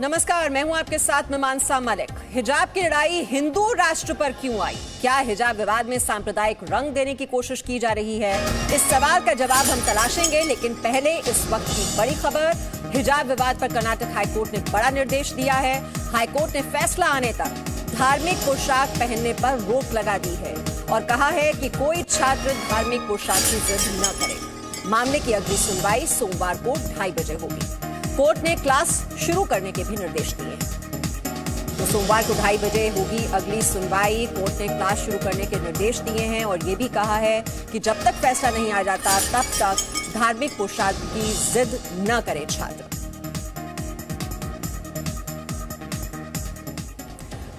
नमस्कार, मैं हूं आपके साथ में मानसा मलिक। हिजाब की लड़ाई हिंदू राष्ट्र पर क्यों आई? क्या हिजाब विवाद में सांप्रदायिक रंग देने की कोशिश की जा रही है? इस सवाल का जवाब हम तलाशेंगे, लेकिन पहले इस वक्त की बड़ी खबर। हिजाब विवाद पर कर्नाटक हाईकोर्ट ने बड़ा निर्देश दिया है। हाईकोर्ट ने फैसला आने तक धार्मिक पोशाक पहनने पर रोक लगा दी है और कहा है कि कोई छात्र धार्मिक पोशाक की जिद न करे। मामले की अगली सुनवाई सोमवार को 2:30 बजे होगी। कोर्ट ने क्लास शुरू करने के भी निर्देश दिए हैं। तो सोमवार को 2:30 बजे होगी अगली सुनवाई। कोर्ट ने क्लास शुरू करने के निर्देश दिए हैं और ये भी कहा है कि जब तक फैसला नहीं आ जाता तब तक धार्मिक पोशाक की जिद न करें छात्र।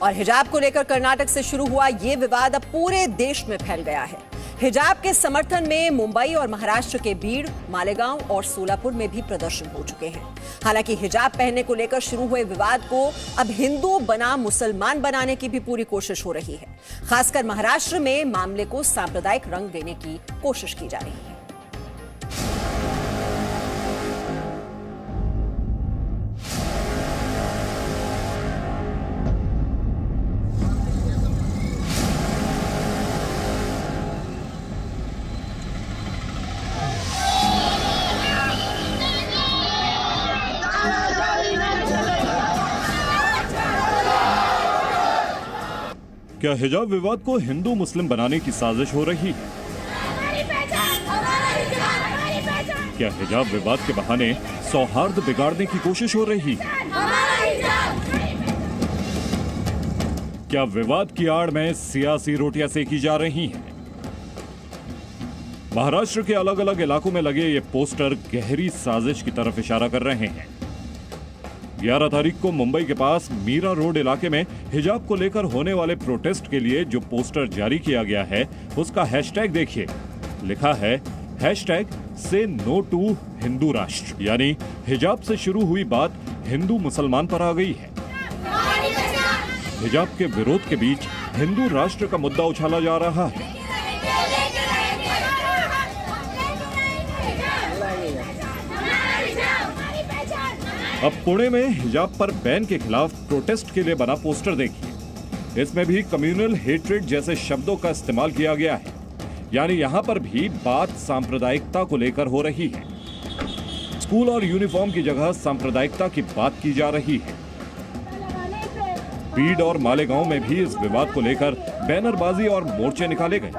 और हिजाब को लेकर कर्नाटक से शुरू हुआ ये विवाद अब पूरे देश में फैल गया है। हिजाब के समर्थन में मुंबई और महाराष्ट्र के बीड़, मालेगांव और सोलापुर में भी प्रदर्शन हो चुके हैं। हालांकि हिजाब पहनने को लेकर शुरू हुए विवाद को अब हिंदू बना मुसलमान बनाने की भी पूरी कोशिश हो रही है। खासकर महाराष्ट्र में मामले को सांप्रदायिक रंग देने की कोशिश की जा रही है। क्या हिजाब विवाद को हिंदू मुस्लिम बनाने की साजिश हो रही है? क्या हिजाब विवाद के बहाने सौहार्द बिगाड़ने की कोशिश हो रही है? क्या विवाद की आड़ में सियासी रोटियां सेकी जा रही हैं? महाराष्ट्र के अलग अलग इलाकों में लगे ये पोस्टर गहरी साजिश की तरफ इशारा कर रहे हैं। 11 तारीख को मुंबई के पास मीरा रोड इलाके में हिजाब को लेकर होने वाले प्रोटेस्ट के लिए जो पोस्टर जारी किया गया है उसका हैशटैग देखिए। लिखा है #से नो टू हिंदू राष्ट्र, यानी हिजाब से शुरू हुई बात हिंदू मुसलमान पर आ गई है। हिजाब के विरोध के बीच हिंदू राष्ट्र का मुद्दा उछाला जा रहा है। अब पुणे में हिजाब पर बैन के खिलाफ प्रोटेस्ट के लिए बना पोस्टर देखिए। इसमें भी कम्युनल हेट्रेड जैसे शब्दों का इस्तेमाल किया गया है, यानी यहां पर भी बात सांप्रदायिकता को लेकर हो रही है। स्कूल और यूनिफॉर्म की जगह सांप्रदायिकता की बात की जा रही है। बीड और मालेगांव में भी इस विवाद को लेकर बैनरबाजी और मोर्चे निकाले गए।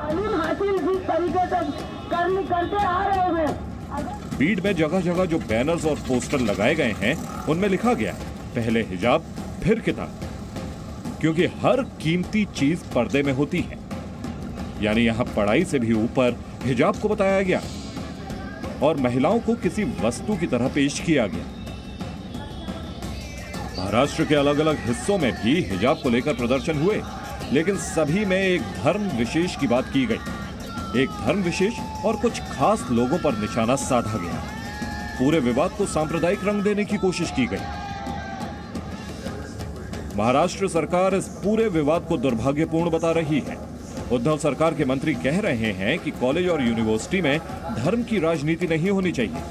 बीड में जगह जगह जो बैनर्स और पोस्टर लगाए गए हैं उनमें लिखा गया है पहले हिजाब फिर किताब, क्योंकि हर कीमती चीज पर्दे में होती है। यानी यहां पढ़ाई से भी ऊपर हिजाब को बताया गया और महिलाओं को किसी वस्तु की तरह पेश किया गया। महाराष्ट्र के अलग अलग हिस्सों में भी हिजाब को लेकर प्रदर्शन हुए, लेकिन सभी में एक धर्म विशेष की बात की गई। एक धर्म विशेष और कुछ खास लोगों पर निशाना साधा गया। पूरे विवाद को सांप्रदायिक रंग देने की कोशिश की गई। महाराष्ट्र सरकार इस पूरे विवाद को दुर्भाग्यपूर्ण बता रही है। उद्धव सरकार के मंत्री कह रहे हैं कि कॉलेज और यूनिवर्सिटी में धर्म की राजनीति नहीं होनी चाहिए।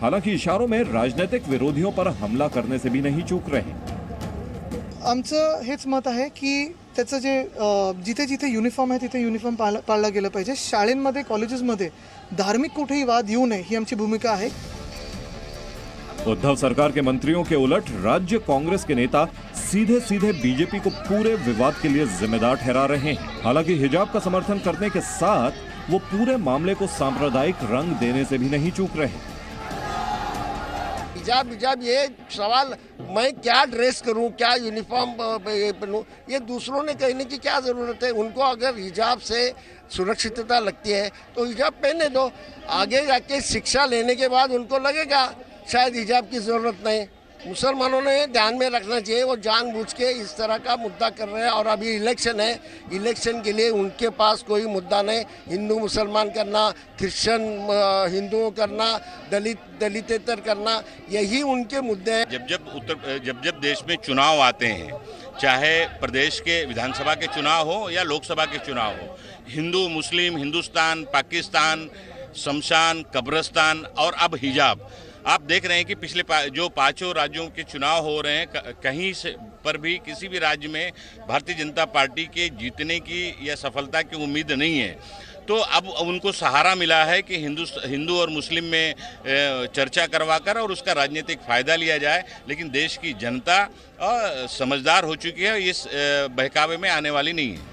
हालांकि इशारों में राजनीतिक विरोधियों पर हमला करने से भी नहीं चूक रहे। आमचं हेच मत आहे की त्याचं जे जिथे जिथे युनिफॉर्म आहे तिथे युनिफॉर्म पाळला गेलं पाहिजे। शाळेंमध्ये कॉलेजेसमध्ये धार्मिक कुठेही वाद येऊ नये ही आमची भूमिका आहे। उद्धव सरकार के मंत्रियों के उलट राज्य कांग्रेस के नेता सीधे सीधे बीजेपी को पूरे विवाद के लिए जिम्मेदार ठहरा रहे हैं। हालांकि हिजाब का समर्थन करने के साथ वो पूरे मामले को सांप्रदायिक रंग देने से भी नहीं चूक रहे। हिजाब ये सवाल, मैं क्या ड्रेस करूं, क्या यूनिफॉर्म पहनूं, ये दूसरों ने कहने की क्या ज़रूरत है। उनको अगर हिजाब से सुरक्षितता लगती है तो हिजाब पहने दो। आगे जाके शिक्षा लेने के बाद उनको लगेगा शायद हिजाब की ज़रूरत नहीं। मुसलमानों ने ध्यान में रखना चाहिए, वो जानबूझ के इस तरह का मुद्दा कर रहे हैं। और अभी इलेक्शन है, इलेक्शन के लिए उनके पास कोई मुद्दा नहीं। हिंदू मुसलमान करना, क्रिश्चियन हिंदुओं करना, दलितेतर करना, यही उनके मुद्दे हैं। जब देश में चुनाव आते हैं, चाहे प्रदेश के विधानसभा के चुनाव हो या लोकसभा के चुनाव हो, हिंदू मुस्लिम, हिंदुस्तान पाकिस्तान, शमशान, कब्रिस्तान और अब हिजाब, आप देख रहे हैं कि पिछले जो 5 राज्यों के चुनाव हो रहे हैं, कहीं से पर भी किसी भी राज्य में भारतीय जनता पार्टी के जीतने की या सफलता की उम्मीद नहीं है। तो अब उनको सहारा मिला है कि हिंदू और मुस्लिम में चर्चा करवाकर और उसका राजनीतिक फायदा लिया जाए, लेकिन देश की जनता समझदार हो चुकी है, इस बहकावे में आने वाली नहीं है।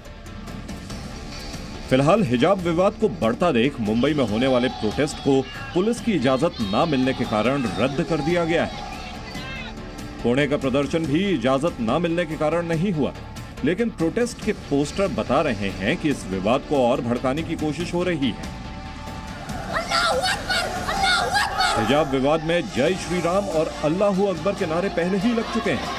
फिलहाल हिजाब विवाद को बढ़ता देख मुंबई में होने वाले प्रोटेस्ट को पुलिस की इजाजत न मिलने के कारण रद्द कर दिया गया है। पुणे का प्रदर्शन भी इजाजत न मिलने के कारण नहीं हुआ, लेकिन प्रोटेस्ट के पोस्टर बता रहे हैं कि इस विवाद को और भड़काने की कोशिश हो रही है। हिजाब विवाद में जय श्री राम और अल्लाहू अकबर के नारे पहले ही लग चुके हैं।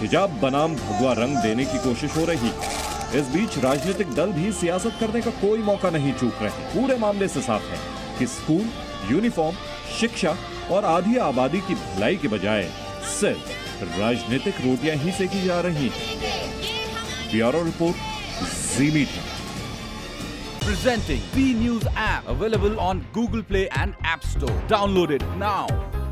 हिजाब बनाम भगवा रंग देने की कोशिश हो रही है। इस बीच राजनीतिक दल भी सियासत करने का कोई मौका नहीं चूक रहे। पूरे मामले से साफ है कि स्कूल, यूनिफॉर्म, शिक्षा और आधी आबादी की भलाई के बजाय सिर्फ राजनीतिक रोटियां ही सेकी जा रही हैं। Bureau report, ji media. Presenting B News app, available on Google Play and App Store. Download it now.